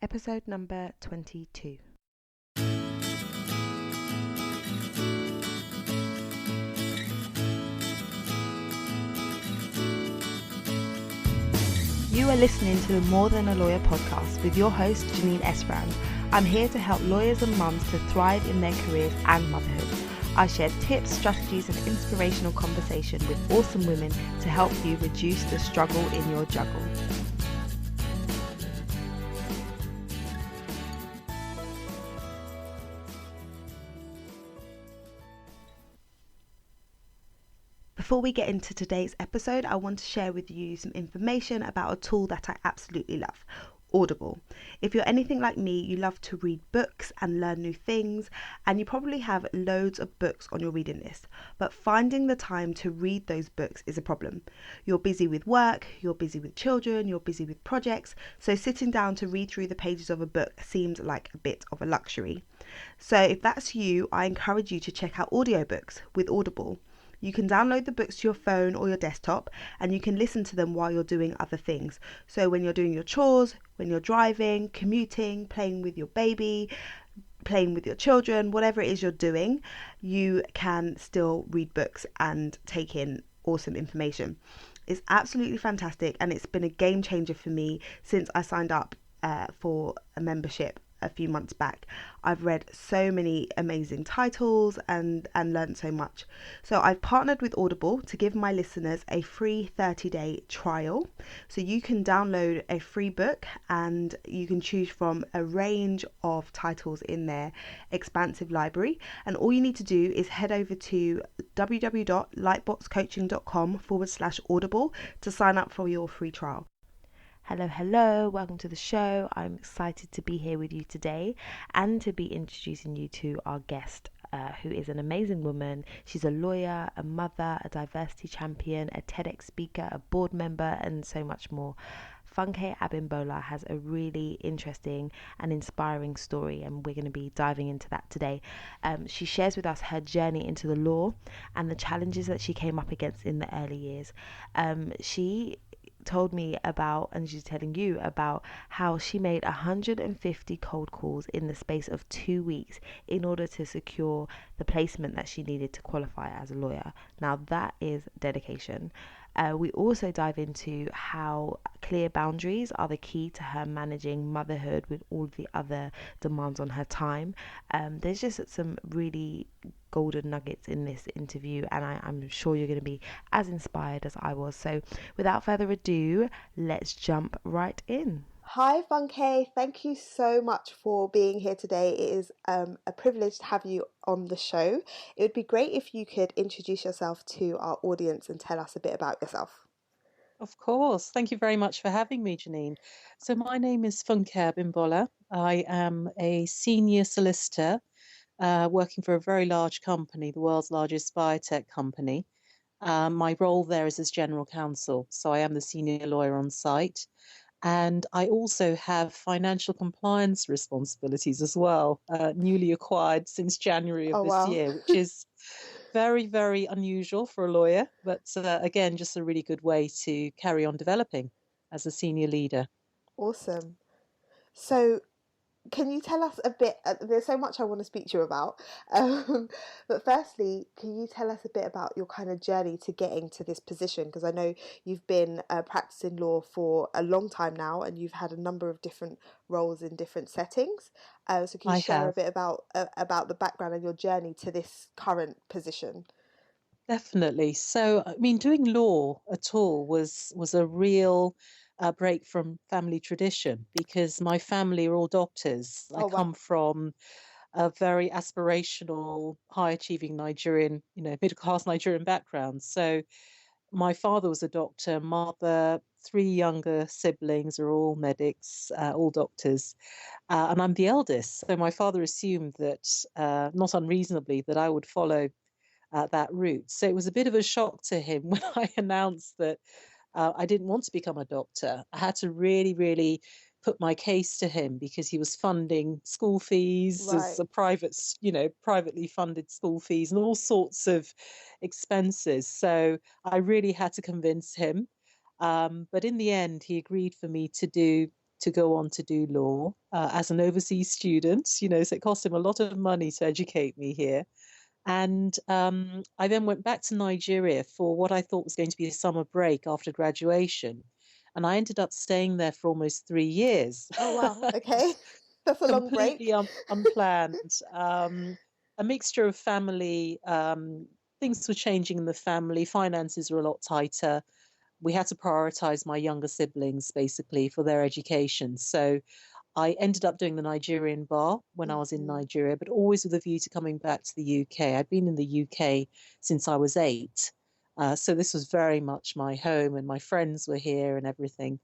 Episode number 22. You are listening to the More Than a Lawyer podcast with your host, Janine Esbrand. I'm here to help lawyers and mums to thrive in their careers and motherhood. I share tips, strategies, and inspirational conversation with awesome women to help you reduce the struggle in your juggle. Before we get into today's episode, I want to share with you some information about a tool that I absolutely love, Audible. If you're anything like me, you love to read books and learn new things, and you probably have loads of books on your reading list, but finding the time to read those books is a problem. You're busy with work, you're busy with children, you're busy with projects, so sitting down to read through the pages of a book seems like a bit of a luxury. So if that's you, I encourage you to check out audiobooks with Audible. You can download the books to your phone or your desktop, and you can listen to them while you're doing other things. So when you're doing your chores, when you're driving, commuting, playing with your baby, playing with your children, whatever it is you're doing, you can still read books and take in awesome information. It's absolutely fantastic, and it's been a game changer for me since I signed up for a membership a few months back. I've read so many amazing titles and learned so much. So I've partnered with Audible to give my listeners a free 30-day trial. So you can download a free book and you can choose from a range of titles in their expansive library. And all you need to do is head over to www.lightboxcoaching.com/audible to sign up for your free trial. Hello, welcome to the show. I'm excited to be here with you today and to be introducing you to our guest, who is an amazing woman. She's a lawyer, a mother, a diversity champion, a TEDx speaker, a board member, and so much more. Funked Abimbola has a really interesting and inspiring story, and we're going to be diving into that today. She shares with us her journey into the law and the challenges that she came up against in the early years. She told me about, and she's telling you about, how she made 150 cold calls in the space of 2 weeks in order to secure the placement that she needed to qualify as a lawyer. Now that is dedication. We also dive into how clear boundaries are the key to her managing motherhood with all the other demands on her time. There's just some really golden nuggets in this interview, and I'm sure you're going to be as inspired as I was. So without further ado, let's jump right in. Hi Funked, thank you so much for being here today. It is a privilege to have you on the show. It would be great if you could introduce yourself to our audience and tell us a bit about yourself. Of course. Thank you very much for having me, Janine. So my name is Funked Abimbola. I am a senior solicitor working for a very large company, the world's largest biotech company. My role there is as general counsel. So I am the senior lawyer on site. And I also have financial compliance responsibilities as well, newly acquired since January of this year, which is very, very unusual for a lawyer. But again, just a really good way to carry on developing as a senior leader. Awesome. So can you tell us a bit, there's so much I want to speak to you about, but firstly, can you tell us a bit about your kind of journey to getting to this position? Because I know you've been practicing law for a long time now, and you've had a number of different roles in different settings. So can you share a bit about the background and your journey to this current position? Definitely. So, I mean, doing law at all was a real break from family tradition because my family are all doctors. I come from a very aspirational, high-achieving Nigerian, middle-class Nigerian background. So my father was a doctor, mother, three younger siblings are all medics, all doctors, and I'm the eldest. So my father assumed that, not unreasonably, that I would follow that route. So it was a bit of a shock to him when I announced that I didn't want to become a doctor. I had to really, really put my case to him because he was funding school fees as a privately funded school fees and all sorts of expenses. So I really had to convince him. But in the end, he agreed for me to do to go on to do law as an overseas student, so it cost him a lot of money to educate me here. And I then went back to Nigeria for what I thought was going to be a summer break after graduation. And I ended up staying there for almost 3 years. Oh, wow. Okay. That's a long Completely break. unplanned. A mixture of family. Things were changing in the family. Finances were a lot tighter. We had to prioritize my younger siblings basically for their education. So I ended up doing the Nigerian bar when I was in Hmm. Nigeria, but always with a view to coming back to the UK. I'd been in the UK since I was 8. So this was very much my home, and my friends were here and everything.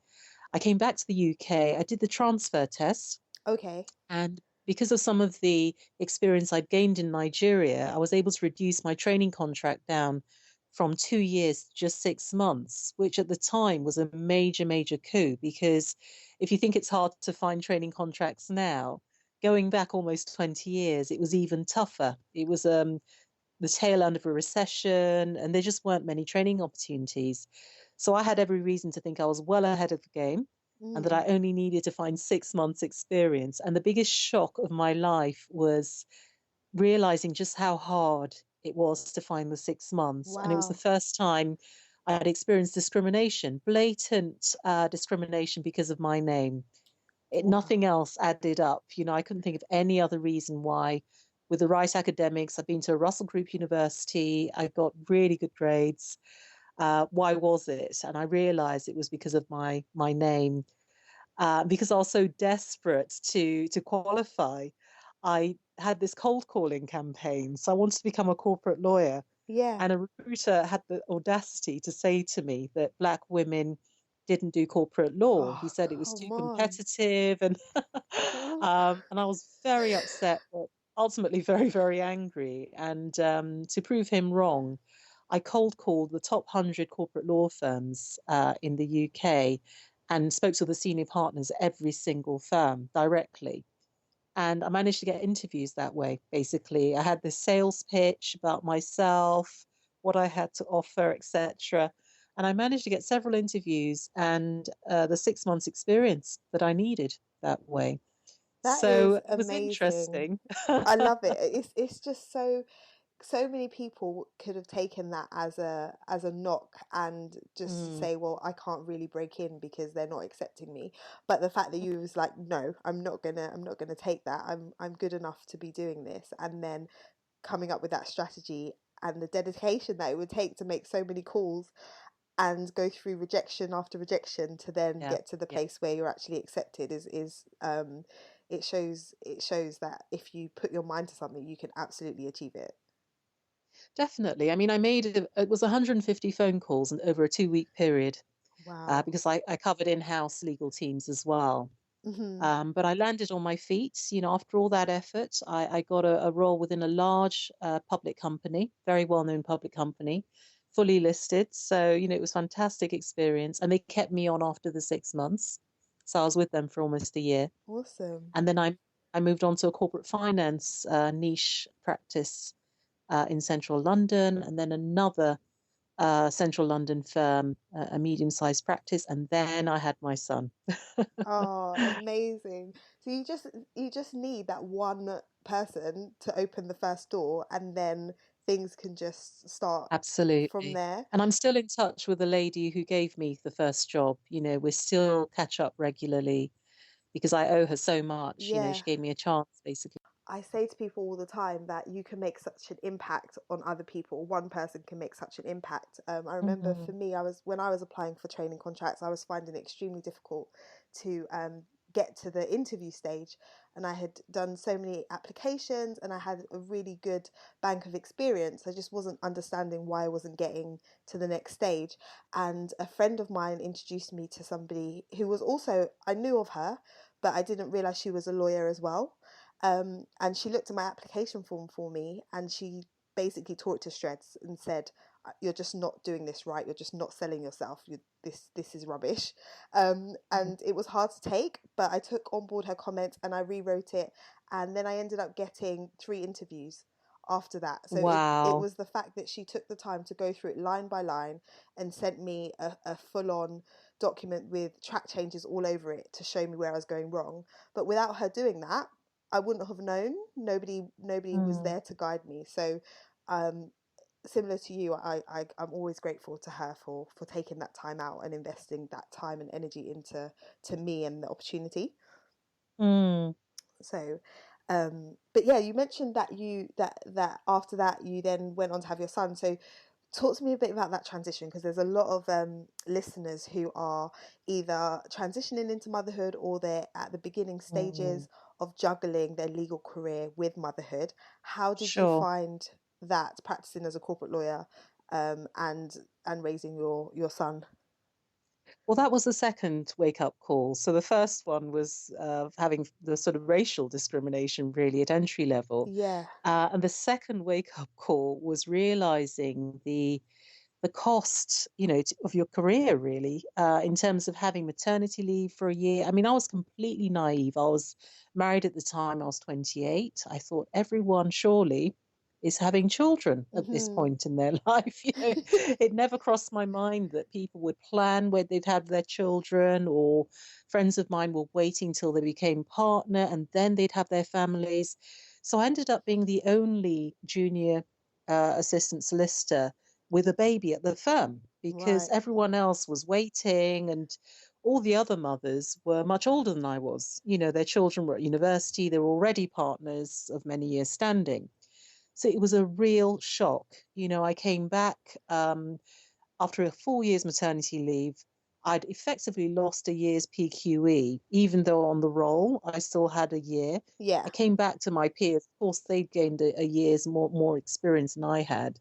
I came back to the UK. I did the transfer test, Okay. and because of some of the experience I'd gained in Nigeria, I was able to reduce my training contract down from 2 years to just 6 months, which at the time was a major, major coup. Because if you think it's hard to find training contracts now, going back almost 20 years, it was even tougher. It was the tail end of a recession, and there just weren't many training opportunities. So I had every reason to think I was well ahead of the game and that I Mm. only needed to find 6 months' experience. And the biggest shock of my life was realizing just how hard it was to find the 6 months. And it was the Wow. first time I had experienced discrimination, blatant discrimination because of my name. Nothing Wow. else added up. I couldn't think of any other reason why. With the right academics, I've been to a Russell Group university, I got really good grades. Why was it? And I realized it was because of my name. Because I was so desperate to qualify, I had this cold calling campaign. So I wanted to become a corporate lawyer. Yeah. And a recruiter had the audacity to say to me that Black women didn't do corporate law. He Oh, said it was too come on. competitive, and and I was very upset, but ultimately very, very angry. And to prove him wrong, I cold called the top 100 corporate law firms in the UK and spoke to the senior partners at every single firm directly. And I managed to get interviews that way, basically. I had this sales pitch about myself, what I had to offer, etc. And I managed to get several interviews and the 6 months experience that I needed that way. That is So it was amazing. interesting. I love it. It's just so many people could have taken that as a knock and just Mm, say, well, I can't really break in because they're not accepting me. But the fact that you was like, no, I'm not gonna take that. I'm good enough to be doing this, and then coming up with that strategy and the dedication that it would take to make so many calls and go through rejection after rejection to then yeah, get to the yeah, place where you're actually accepted is it shows that if you put your mind to something you can absolutely achieve it. definitely. I mean, it was 150 phone calls and over a 2 week period Wow. because I covered in-house legal teams as well. Hmm. But I landed on my feet. After all that effort, I got a role within a large public company, very well-known public company, fully listed. So, it was fantastic experience. And they kept me on after the 6 months. So I was with them for almost a year. Awesome. And then I moved on to a corporate finance niche practice in central London, and then another central London firm, a medium-sized practice. And then I had my son. Oh, amazing. So you just need that one person to open the first door and then things can just start from Absolutely. there. And I'm still in touch with the lady who gave me the first job. We still catch up regularly because I owe her so much. She Yeah. gave me a chance, basically. I say to people all the time that you can make such an impact on other people. One person can make such an impact. I remember for Mhm. me, when I was applying for training contracts, I was finding it extremely difficult to get to the interview stage, and I had done so many applications, and I had a really good bank of experience. I just wasn't understanding why I wasn't getting to the next stage. And a friend of mine introduced me to somebody who was also, I knew of her, but I didn't realize she was a lawyer as well. And she looked at my application form for me and she basically tore it to shreds and said, "You're just not doing this right. You're just not selling yourself. This is rubbish." And it was hard to take, but I took on board her comments and I rewrote it. And then I ended up getting 3 interviews after that. So it Wow. was the fact that she took the time to go through it line by line and sent me a full on document with track changes all over it to show me where I was going wrong. But without her doing that, I wouldn't have known. Nobody was Mm. there to guide me. So um, similar to you, I'm always grateful to her for taking that time out and investing that time and energy into to me and the opportunity. Mm. So, but yeah, you mentioned that that after that you then went on to have your son. So, talk to me a bit about that transition because there's a lot of listeners who are either transitioning into motherhood or they're at the beginning Mm. stages of juggling their legal career with motherhood. How did you Sure. find that practicing as a corporate lawyer and raising your son? Well, that was the second wake up call. So the first one was having the sort of racial discrimination really at entry level. Yeah. And the second wake up call was realizing the cost, of your career, really, in terms of having maternity leave for a year. I mean, I was completely naive. I was married at the time. I was 28. I thought everyone surely is having children at this Hmm. point in their life. It never crossed my mind that people would plan where they'd have their children, or friends of mine were waiting till they became partner and then they'd have their families. So I ended up being the only junior assistant solicitor with a baby at the firm because Right. everyone else was waiting, and all the other mothers were much older than I was. Their children were at university, they were already partners of many years standing. So it was a real shock. I came back after a 4 years maternity leave. I'd effectively lost a year's PQE, even though on the roll I still had a year. I Yeah. came back to my peers. Of course, they'd gained a year's more experience than I had,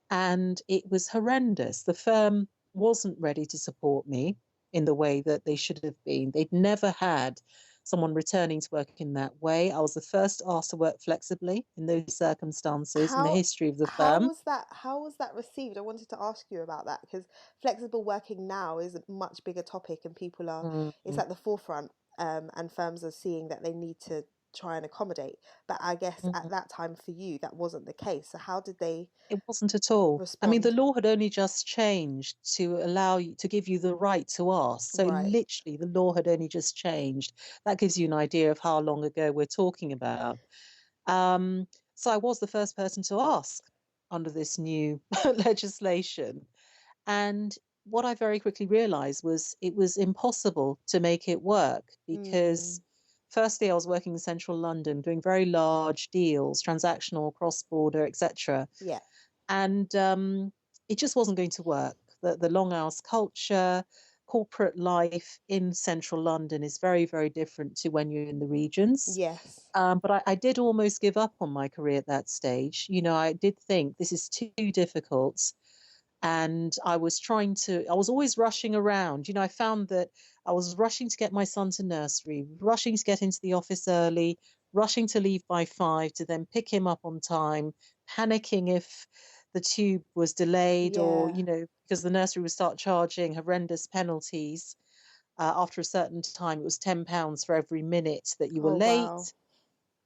and it was horrendous. The firm wasn't ready to support me in the way that they should have been. They'd never had someone returning to work in that way. I was the first asked to work flexibly in those circumstances in the How history of the firm. how was that received? I wanted to ask you about that because flexible working now is a much bigger topic and people are it's Mm-hmm. at the forefront and firms are seeing that they need to try and accommodate. But I guess at that time for you that wasn't the case. So how did they It wasn't at all. I mean, the respond? law had only just changed to allow you to give you the right to ask. So Right. literally, the law had only just changed. That gives you an idea of how long ago we're talking about. Um, so I was the first person to ask under this new legislation. And what I very quickly realized was it was impossible to make it work Mm, because, firstly, I was working in central London doing very large deals, transactional, cross border, etc. yeah. And it just wasn't going to work. The long hours culture, corporate life in central London is very, very different to when you're in the regions. Yes. But I did almost give up on my career at that stage. I did think this is too difficult. And I was always rushing around. I found that I was rushing to get my son to nursery, rushing to get into the office early, rushing to leave by 5 to then pick him up on time, panicking if the tube was delayed, or, Yeah. because the nursery would start charging horrendous penalties. After a certain time, it was £10 for every minute that you were Oh wow. late.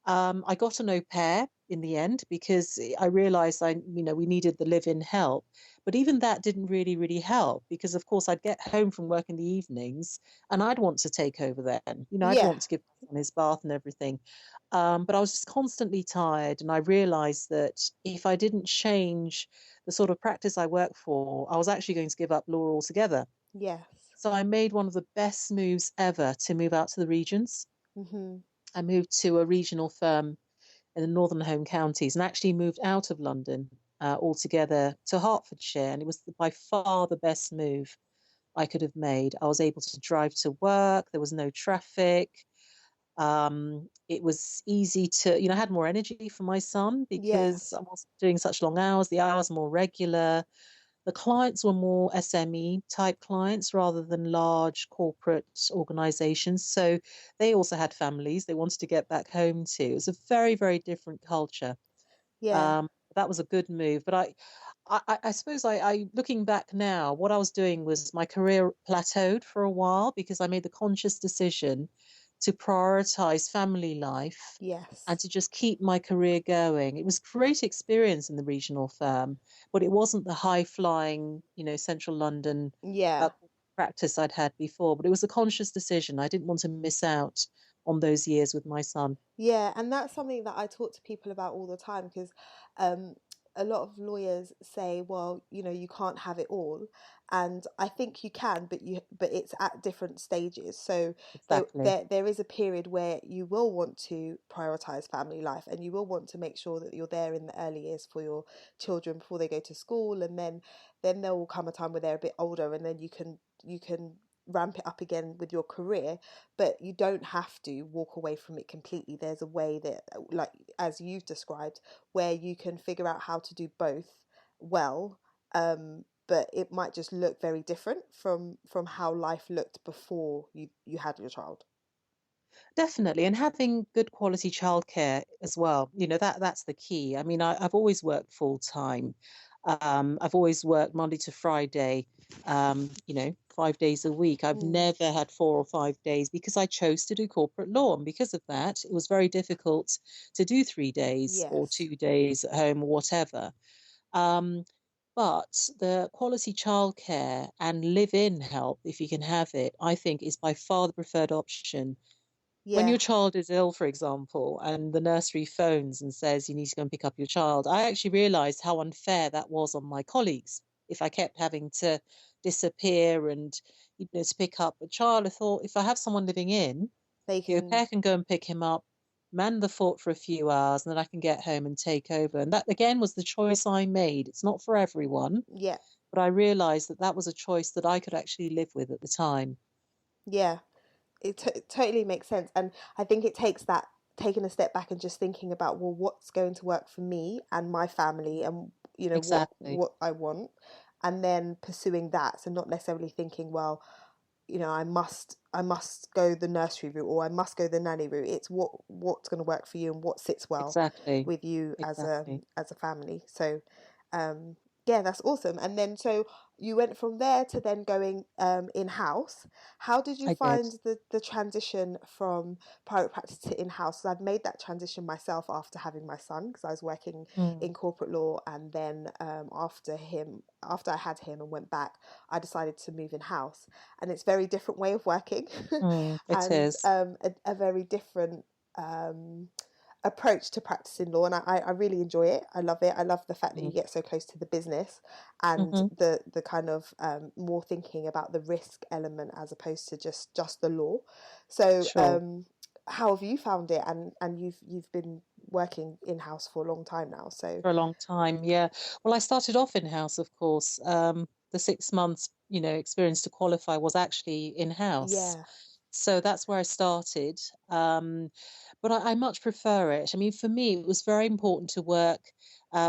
I got an au pair in the end because I realized we needed the live-in help. But even that didn't really, really help because, of course, I'd get home from work in the evenings and I'd want to take over then. I'd Yeah. want to give my son his bath and everything. But I was just constantly tired. And I realized that if I didn't change the sort of practice I work for, I was actually going to give up law altogether. Yes. So I made one of the best moves ever to move out to the regions. Mhm. I moved to a regional firm in the northern home counties and actually moved out of London altogether to Hertfordshire. And it was by far the best move I could have made. I was able to drive to work, there was no traffic. It was easy to, I had more energy for my son because Yes. I wasn't doing such long hours, the hours more regular. The clients were more SME type clients rather than large corporate organizations. So they also had families they wanted to get back home to. It was a very, very different culture. Yeah. Um, that was a good move. But I suppose looking back now, what I was doing was my career plateaued for a while because I made the conscious decision to prioritize family life and Yes. to just keep my career going. It was great experience in the regional firm, but it wasn't the high flying, central London uh, Yeah. practice I'd had before, but it was a conscious decision. I didn't want to miss out on those years with my son. Yeah, and that's something that I talk to people about all the time because um, a lot of lawyers say, well, you know, you can't have it all, and I think you can, but it's at different stages. So Exactly. there is a period where you will want to prioritize family life, and you will want to make sure that you're there in the early years for your children before they go to school, and then there will come a time where they're a bit older, and then you can ramp it up again with your career, but you don't have to walk away from it completely. There's a way that, like as you've described, where you can figure out how to do both well, but it might just look very different from how life looked before you had your child. Definitely, and having good quality childcare as well. That's the key. I mean, I've always worked full time. I've always worked Monday to Friday, 5 days a week. I've Mm, never had 4 or 5 days because I chose to do corporate law. And because of that, it was very difficult to do 3 days or yes, 2 days at home or whatever. Um, but the quality childcare and live-in help, if you can have it, I think is by far the preferred option. When yeah, your child is ill, for example, and the nursery phones and says you need to go and pick up your child, I actually realized how unfair that was on my colleagues. If I kept having to disappear and, to pick up a child, I thought if I have someone living in, they the au can, pair can go and pick him up, man the fort for a few hours, and then I can get home and take over. And that, again, was the choice I made. It's not for everyone, yeah, but I realized that that was a choice that I could actually live with at the time. yeah. It totally makes sense, and I think it takes that taking a step back and just thinking about, well, what's going to work for me and my family, and you know Exactly. what I want, and then pursuing that. So not necessarily thinking, well, you know, I must go the nursery route or I must go the nanny route. It's what's going to work for you and what sits well Exactly. with you Exactly. as a family. So um yeah, that's awesome. And then so you went from there to then going in house. How did you I did. find the transition from private practice to in house? I've made that transition myself after having my son because I was working Mm, in corporate law, and then after I had him and went back, I decided to move in house, and it's a very different way of working it and is. a very different um, approach to practicing law, and I really enjoy it. I love it. I love the fact that you Mm, get so close to the business and hmm. the kind of more thinking about the risk element as opposed to just the law. So Sure. how have you found it? And you've been working in house for a long time now, so For a long time. Yeah. Well, I started off in house, of course. The 6 months, experience to qualify was actually in house. yeah. So that's where I started. But I much prefer it. I mean, for me, it was very important to work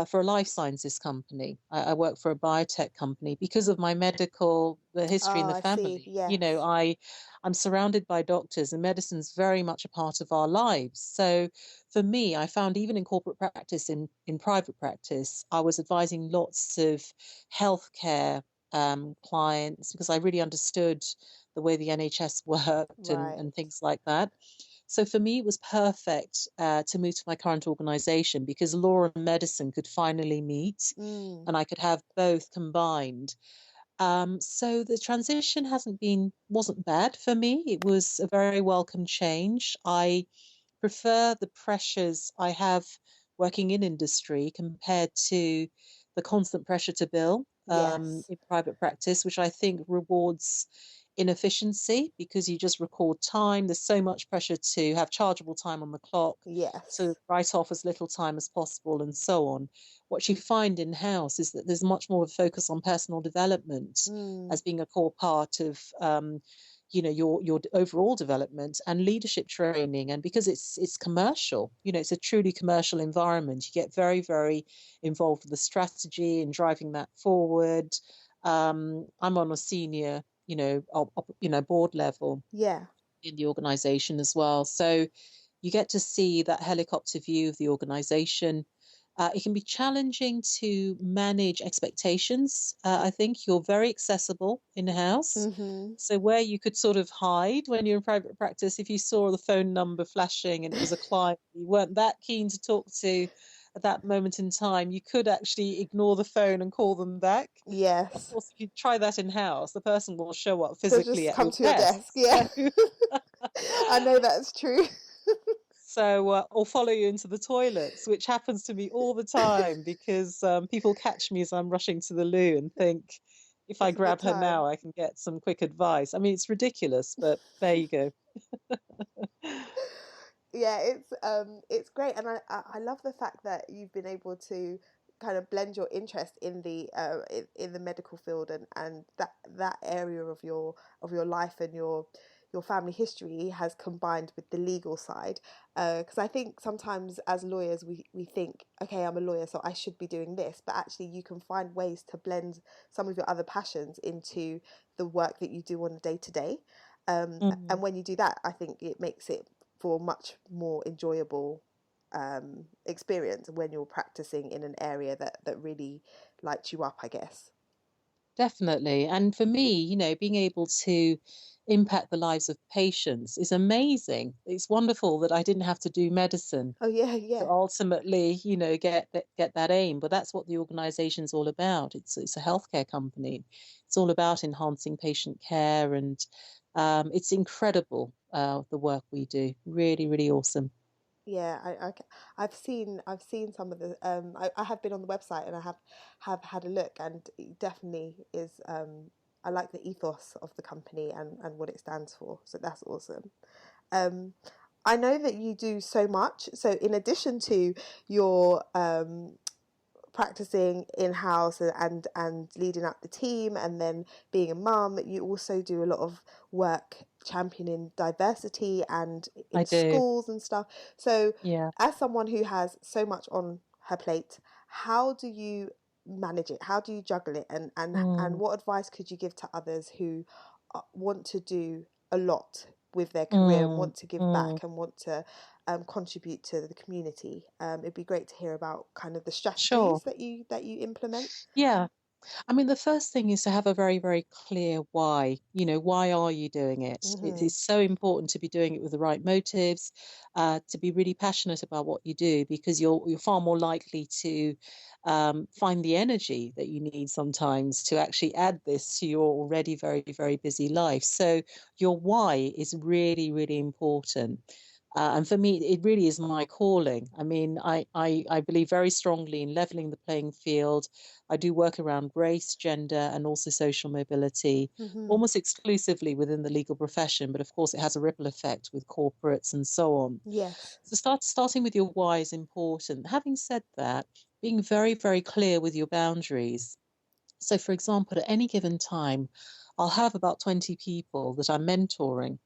for a life sciences company. I work for a biotech company because of my the history in Oh, the I see. family. Yes. I'm surrounded by doctors, and medicine's very much a part of our lives. So for me, I found even in corporate practice, in private practice, I was advising lots of healthcare clients because I really understood the way the NHS worked and Right. things like that. So for me, it was perfect to move to my current organization because law and medicine could finally meet Mm, and I could have both combined. So the transition wasn't bad for me. It was a very welcome change. I prefer the pressures I have working in industry compared to the constant pressure to bill yes. in private practice, which I think rewards inefficiency because you just record time. There's so much pressure to have chargeable time on the clock, to Yes. write off as little time as possible, and so on. What you find in house is that there's much more of a focus on personal development Mm, as being a core part of your overall development and leadership training. And because it's commercial, it's a truly commercial environment, you get very, very involved with the strategy and driving that forward. I'm on a senior board level yeah. in the organization as well, so you get to see that helicopter view of the organization. It can be challenging to manage expectations. I think you're very accessible in house. Mm-hmm. So, where you could sort of hide when you're in private practice, if you saw the phone number flashing and it was a client you weren't that keen to talk to, at that moment in time, you could actually ignore the phone and call them back. Of Yes. course, if you try that in house, the person will show up They'll physically just at come your to your desk. desk. Yeah. I know that's true. Or follow you into the toilets, which happens to me all the time because people catch me as I'm rushing to the loo and think if I It's a good grab her now, time. I can get some quick advice. I mean, it's ridiculous, but there you go. Yeah, it's great, and I love the fact that you've been able to kind of blend your interest in the in the medical field, and that area of your life and your family history has combined with the legal side. Because I think sometimes as lawyers we think, okay, I'm a lawyer, so I should be doing this, but actually you can find ways to blend some of your other passions into the work that you do on a day to day. And Mm. when you do that, I think it makes it for a much more enjoyable experience when you're practicing in an area that really lights you up, I guess. Definitely. And for me, being able to impact the lives of patients is amazing. It's wonderful that I didn't have to do medicine Oh yeah, to yeah, ultimately, get that aim. But that's what the organization's all about. It's a healthcare company. It's all about enhancing patient care, and it's incredible the work we do. Really, really awesome. yeah. I've seen some of the I have been on the website and I have had a look, and it definitely is I like the ethos of the company and what it stands for. So that's awesome. Um, I know that you do so much. So in addition to your practicing in house and leading up the team and then being a mum, you also do a lot of work championing diversity and I in do. schools and stuff. So, Yeah. as someone who has so much on her plate, how do you manage it? How do you juggle it? And Mm, what advice could you give to others who want to do a lot with their career and mm, want to give mm. back and want to contribute to the community? It'd be great to hear about kind of the Sure. strategies that you implement. Yeah. I mean, the first thing is to have a very, very clear why. Why are you doing it? It Hmm. is so important to be doing it with the right motives, to be really passionate about what you do, because you're far more likely to find the energy that you need sometimes to actually add this to your already very, very busy life. So your why is really, really important. And for me, it really is my calling. I mean, I believe very strongly in leveling the playing field. I do work around race, gender, and also social mobility, Hmm. almost exclusively within the legal profession. But of course, it has a ripple effect with corporates and so on. Yes. So starting with your why is important. Having said that, being very, very clear with your boundaries. So, for example, at any given time, I'll have about 20 people that I'm mentoring.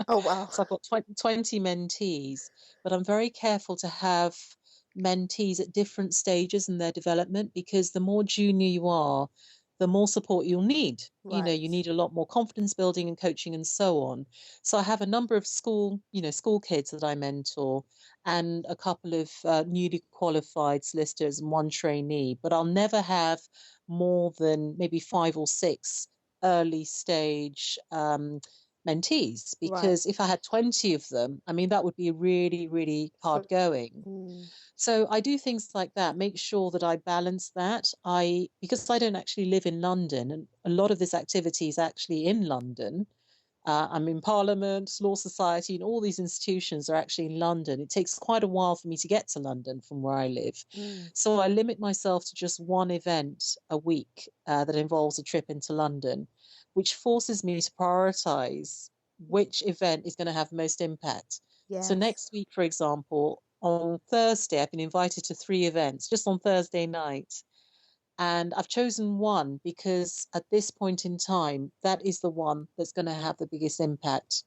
Oh wow. So I've got 20 mentees, but I'm very careful to have mentees at different stages in their development, because the more junior you are, the more support you'll need. You Right. need a lot more confidence building and coaching and so on. So I have a number of school kids that I mentor, and a couple of newly qualified solicitors and one trainee, but I'll never have more than maybe five or six early stage mentees, Right. because if I had 20 of them, I mean, that would be really, really hard So. going. Mm, So I do things like that, make sure that I balance that. Because I don't actually live in London, and a lot of this activity is actually in London. I'm in Parliament, Law Society, and all these institutions are actually in London. It takes quite a while for me to get to London from where I live. mm, So I limit myself to just one event a week that involves a trip into London, which forces me to prioritize which event is going to have most impact. So yes. next week, for example, on Thursday, I've been invited to three events just on Thursday night. And I've chosen one because at this point in time, that is the one that's going to have the biggest impact.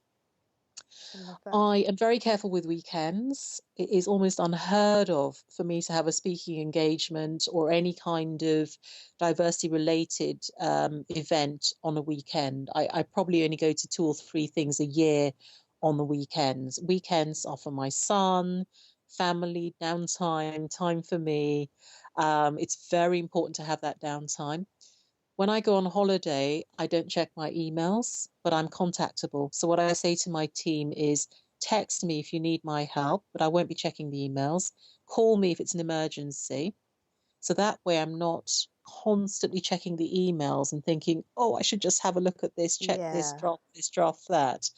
I love that. I am very careful with weekends. It is almost unheard of for me to have a speaking engagement or any kind of diversity related event on a weekend. I probably only go to two or three things a year on the weekends. Weekends are for my son, family, downtime, time for me. It's very important to have that downtime. When I go on holiday, I don't check my emails, but I'm contactable. So what I say to my team is Text me if you need my help, but I won't be checking the emails. Call me if it's an emergency. So that way I'm not constantly checking the emails and thinking, oh, I should just have a look at this, check Yeah. this, draft that.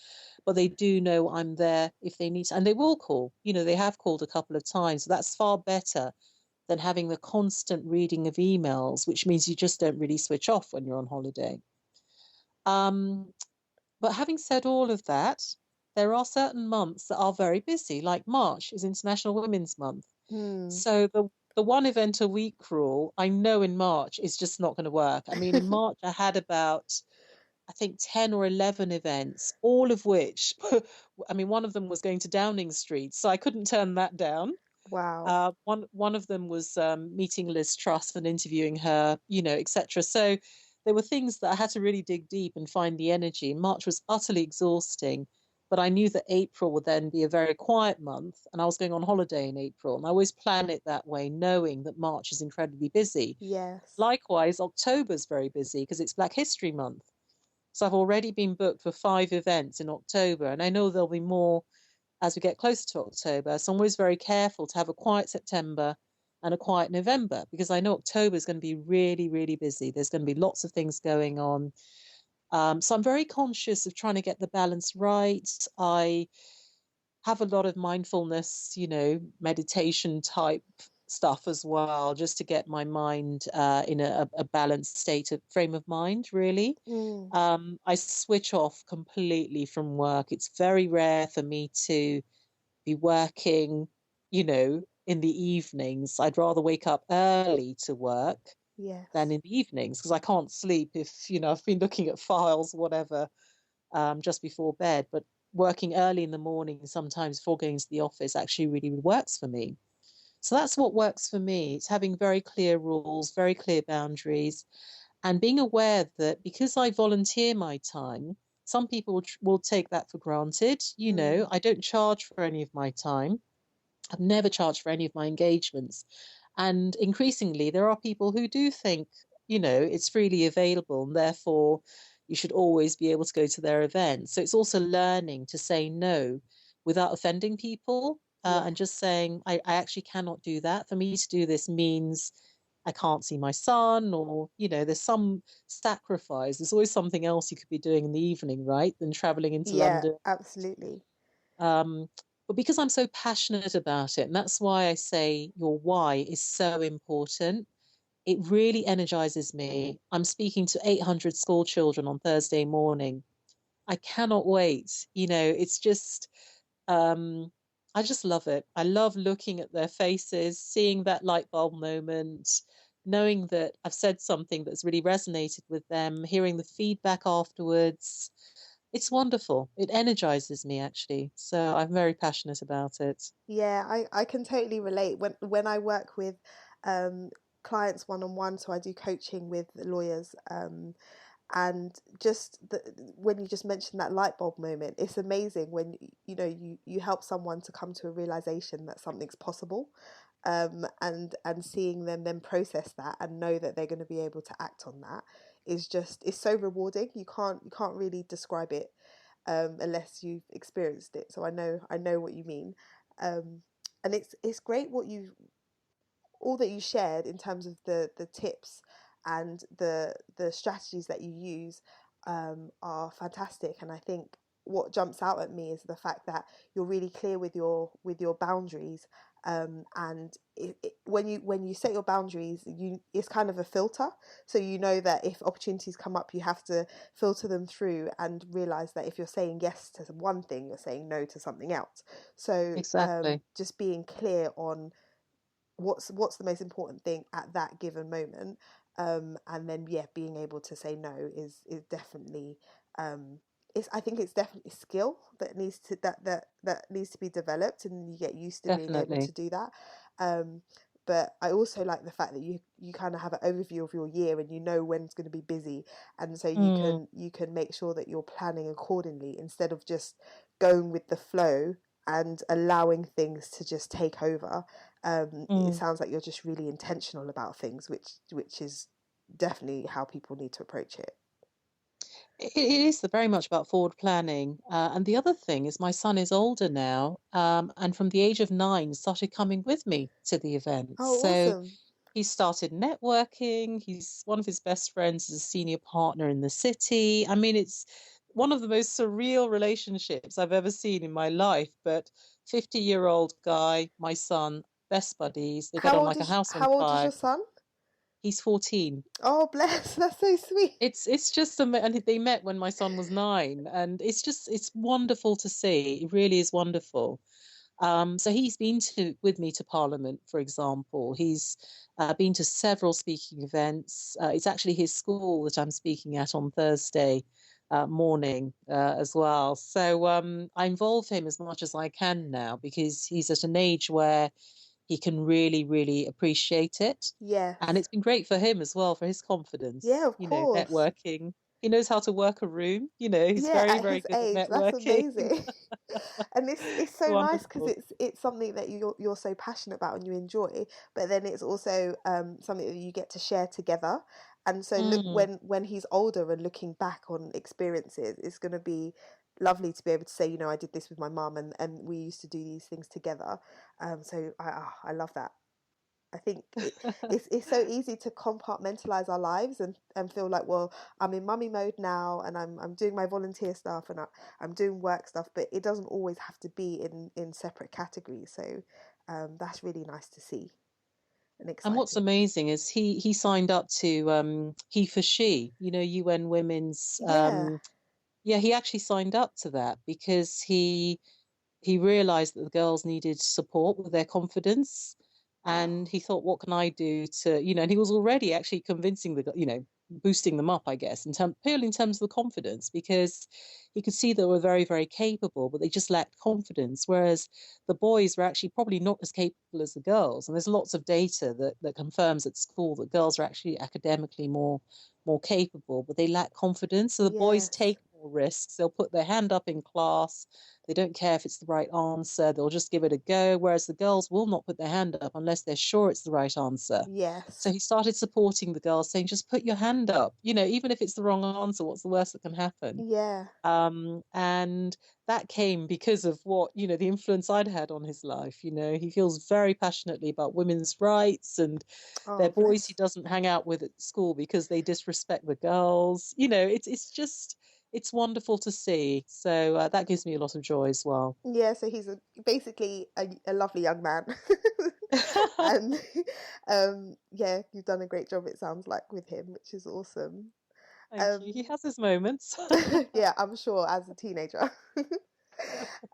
But they do know I'm there if they need to, and they will call. They have called a couple of times. So that's far better than having the constant reading of emails, which means you just don't really switch off when you're on holiday. Um, but having said all of that, there are certain months that are very busy, like March is International Women's Month. Hmm. So the one event a week rule, I know in March is just not going to work. I mean, in March I had about, I think, 10 or 11 events, all of which, I mean, one of them was going to Downing Street, so I couldn't turn that down. Wow. One of them was meeting Liz Truss and interviewing her, etc. So there were things that I had to really dig deep and find the energy. March was utterly exhausting, but I knew that April would then be a very quiet month, and I was going on holiday in April, and I always plan it that way, knowing that March is incredibly busy. Yes. Likewise, October's very busy because it's Black History Month. So I've already been booked for 5 events in October, and I know there'll be more as we get closer to October. So I'm always very careful to have a quiet September and a quiet November because I know October is going to be really, really busy. There's going to be lots of things going on. So I'm very conscious of trying to get the balance right. I have a lot of mindfulness, meditation type stuff as well, just to get my mind in a balanced state of frame of mind, really. Mm. I switch off completely from work. It's very rare for me to be working, in the evenings. I'd rather wake up early to work than Yes. in the evenings because I can't sleep if, I've been looking at files, whatever, just before bed. But working early in the morning, sometimes before going to the office, actually really works for me. So that's what works for me. It's having very clear rules, very clear boundaries, and being aware that because I volunteer my time, some people will take that for granted. Mm. I don't charge for any of my time. I've never charged for any of my engagements. And increasingly, there are people who do think, it's freely available and therefore you should always be able to go to their events. So it's also learning to say no without offending people Yeah. and just saying, I actually cannot do that. For me to do this means I can't see my son, or, there's some sacrifice. There's always something else you could be doing in the evening, right? Than traveling into Yeah, London. absolutely. Um, but because I'm so passionate about it, and that's why I say your why is so important, it really energizes me. I'm speaking to 800 school children on Thursday morning. I cannot wait. It's just, um, I just love it. I love looking at their faces, seeing that light bulb moment, knowing that I've said something that's really resonated with them, hearing the feedback afterwards. It's wonderful. It energizes me actually. So I'm very passionate about it. Yeah, I can totally relate. When I work with um, clients one on one, so I do coaching with lawyers, and when you just mentioned that light bulb moment, it's amazing when you help someone to come to a realization that something's possible, and seeing them then process that and know that they're going to be able to act on that is so rewarding. You can't really describe it unless you've experienced it. So I know what you mean, um, and it's great what you all that you shared in terms of the tips and the strategies that you use are fantastic. And I think what jumps out at me is the fact that you're really clear with your boundaries, and when you set your boundaries, it's kind of a filter, so you know that if opportunities come up, you have to filter them through and realize that if you're saying yes to one thing, you're saying no to something else. So Exactly. just being clear on what's the most important thing at that given moment, and then yeah, being able to say no is definitely um I think it's definitely a skill that needs to be developed, and you get used to being able to Definitely. do that. But I also like the fact that you kind of have an overview of your year and you know when it's going to be busy, and so Mm, you can make sure that you're planning accordingly instead of just going with the flow and allowing things to just take over. It mm. sounds like you're just really intentional about things, which is definitely how people need to approach it. It is very much about forward planning. And the other thing is my son is older now, and from the age of 9 started coming with me to the events. Oh, So awesome. he started networking. He's one of his best friends is a senior partner in the city. I mean, it's one of the most surreal relationships I've ever seen in my life. But 50-year-old guy, my son, best buddies. They get on like a house on How old is your fire. son? He's 14. Oh, bless. That's so sweet. It's just and they met when my son was 9, and it's wonderful to see. It really is wonderful. So he's been to with me to Parliament, for example. He's been to several speaking events. It's actually his school that I'm speaking at on Thursday morning as well. So I involve him as much as I can now because he's at an age where he can really, really appreciate it. And Yes. it's been great for him as well, for his Yeah, confidence, of course. networking. He knows how to work a room, he's Yeah, very, at very his good at age, that's networking. amazing. And it's so nice because Wonderful. it's something that you're so passionate about and you enjoy, but then it's also something that you get to share together. And so look, Mm. when he's older and looking back on experiences, it's going to be lovely to be able to say, I did this with my mum and we used to do these things together. So I love that. I think it's so easy to compartmentalize our lives and feel like, well, I'm in mummy mode now and I'm doing my volunteer stuff and I'm doing work stuff, but it doesn't always have to be in separate categories. So that's really nice to see and And what's exciting. amazing is he signed up to He for She, UN Women's Yeah. yeah, he actually signed up to that because he realized that the girls needed support with their confidence. Wow. And he thought, what can I do to, and he was already actually convincing boosting them up, I guess, purely in terms of the confidence, because he could see they were very, very capable, but they just lacked confidence. Whereas the boys were actually probably not as capable as the girls. And there's lots of data that confirms at school that girls are actually academically more capable, but they lack confidence. So the boys Yes. take more risks. They'll put their hand up in class. They don't care if it's the right answer. They'll just give it a go. Whereas the girls will not put their hand up unless they're sure it's the right answer. So Yes. he started supporting the girls, saying, just put your hand up. Even if it's the wrong answer, what's the worst that can happen? Yeah. And that came because of the influence I'd had on his life. He feels very passionately about women's rights, and there Oh, are boys he bless. doesn't hang out with at school because they disrespect the girls. It's wonderful to see. So that gives me a lot of joy as well. Yeah, so he's basically a lovely young man. And yeah, you've done a great job, it sounds like, with him, which is awesome. Thank you. He Um, has his moments. yeah, I'm sure as a teenager.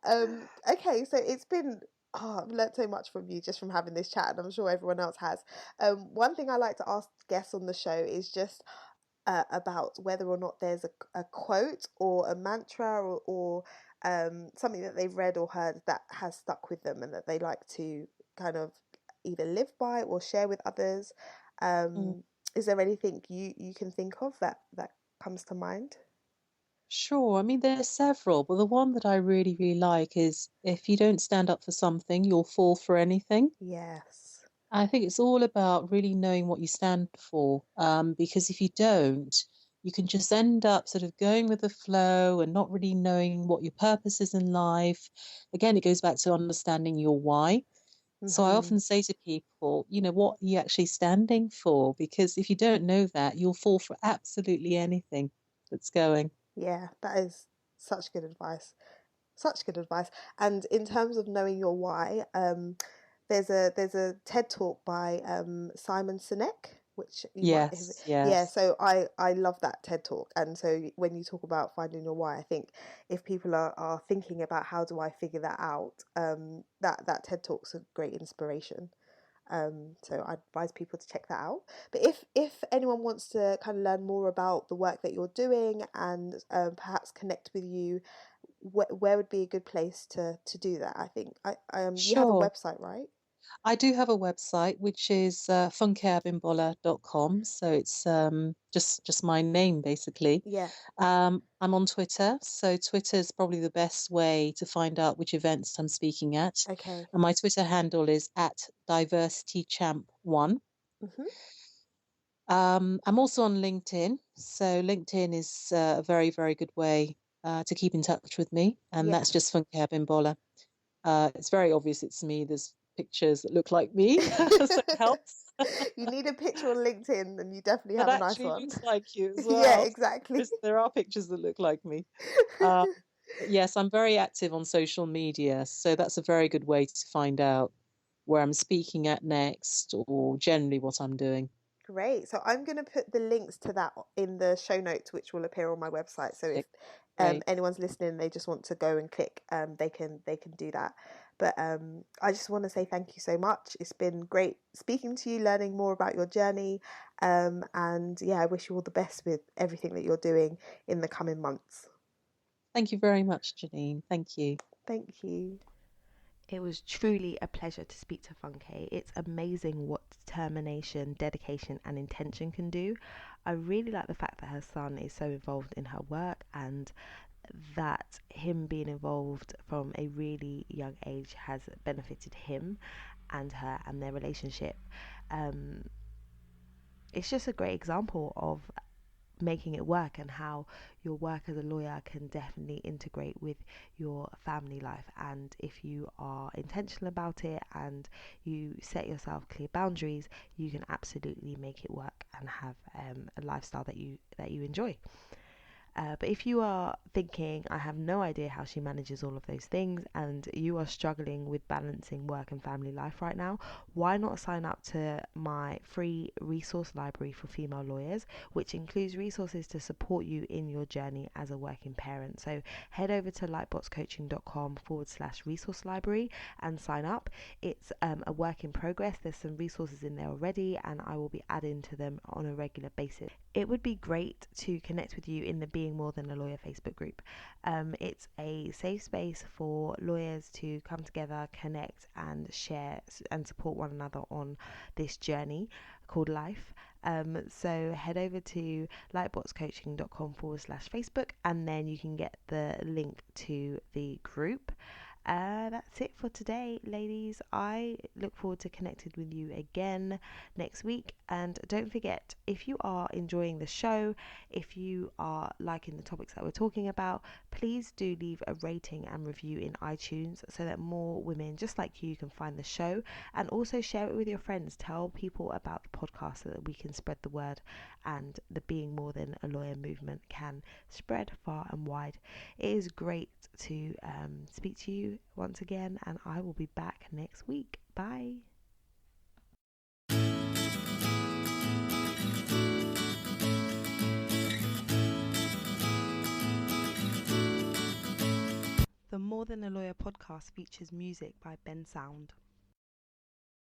Okay, so it's been, I've learnt so much from you just from having this chat, and I'm sure everyone else has. One thing I like to ask guests on the show is just about whether or not there's a quote or a mantra or something that they've read or heard that has stuck with them and that they like to kind of either live by or share with others. Mm. Is there anything you can think of that comes to mind? Sure. I mean, there's several, but the one that I really, really like is if you don't stand up for something, you'll fall for anything. Yes. I think it's all about really knowing what you stand for, because if you don't, you can just end up sort of going with the flow and not really knowing what your purpose is in life. Again, it goes back to understanding your why. So I Hmm. often say to people, what are you actually standing for? Because if you don't know that, you'll fall for absolutely anything that's going. Yeah, that is such good advice. Such good advice. And in terms of knowing your why, there's a TED talk by Simon Sinek, which you might have. Yes, Yeah, yes. so I love that TED talk. And so when you talk about finding your why, I think if people are thinking about how do I figure that out, that TED talk's a great inspiration. So I advise people to check that out. But if anyone wants to kind of learn more about the work that you're doing and perhaps connect with you, where would be a good place to do that? I think you have a Sure. website, right? I do have a website which is funkedabimbola.com. So it's just my name basically. Yeah. I'm on Twitter, so Twitter is probably the best way to find out which events I'm speaking at. Okay. And my Twitter handle is at diversitychamp1. Hmm. I'm also on LinkedIn. So LinkedIn is a very, very good way to keep in touch with me. And Yeah. that's just Funked Abimbola. It's very obvious it's me. There's pictures that look like me, so it helps. You need a picture on LinkedIn, and you definitely That have a nice actually one. looks like you as Yeah, well. exactly. There are pictures that look like me. Uh, but yes, I'm very active on social media. So that's a very good way to find out where I'm speaking at next or generally what I'm doing. Great. So I'm going to put the links to that in the show notes, which will appear on my website. So if Great. anyone's listening, they just want to go and click, they can do that. But I just want to say thank you so much. It's been great speaking to you, learning more about your journey, and yeah, I wish you all the best with everything that you're doing in the coming months. Thank you very much, Janine. Thank you. Thank you. It was truly a pleasure to speak to Funke. It's amazing what determination, dedication, and intention can do. I really like the fact that her son is so involved in her work, and that him being involved from a really young age has benefited him and her and their relationship. It's just a great example of making it work and how your work as a lawyer can definitely integrate with your family life. And if you are intentional about it and you set yourself clear boundaries, you can absolutely make it work and have a lifestyle that you enjoy. But if you are thinking, I have no idea how she manages all of those things, and you are struggling with balancing work and family life right now, why not sign up to my free resource library for female lawyers, which includes resources to support you in your journey as a working parent. So head over to lightboxcoaching.com/resource library and sign up. It's a work in progress. There's some resources in there already, and I will be adding to them on a regular basis. It would be great to connect with you in the Being More Than a Lawyer Facebook group. It's a safe space for lawyers to come together, connect, and share and support one another on this journey called life. So head over to lightboxcoaching.com/Facebook, and then you can get the link to the group. That's it for today, ladies. I look forward to connecting with you again next week. And don't forget, if you are enjoying the show, if you are liking the topics that we're talking about, please do leave a rating and review in iTunes so that more women just like you can find the show, and also share it with your friends. Tell people about the podcast so that we can spread the word and the Being More Than a Lawyer movement can spread far and wide. It is great to speak to you once again, and I will be back next week. Bye. The More Than a Lawyer podcast features music by Ben Sound.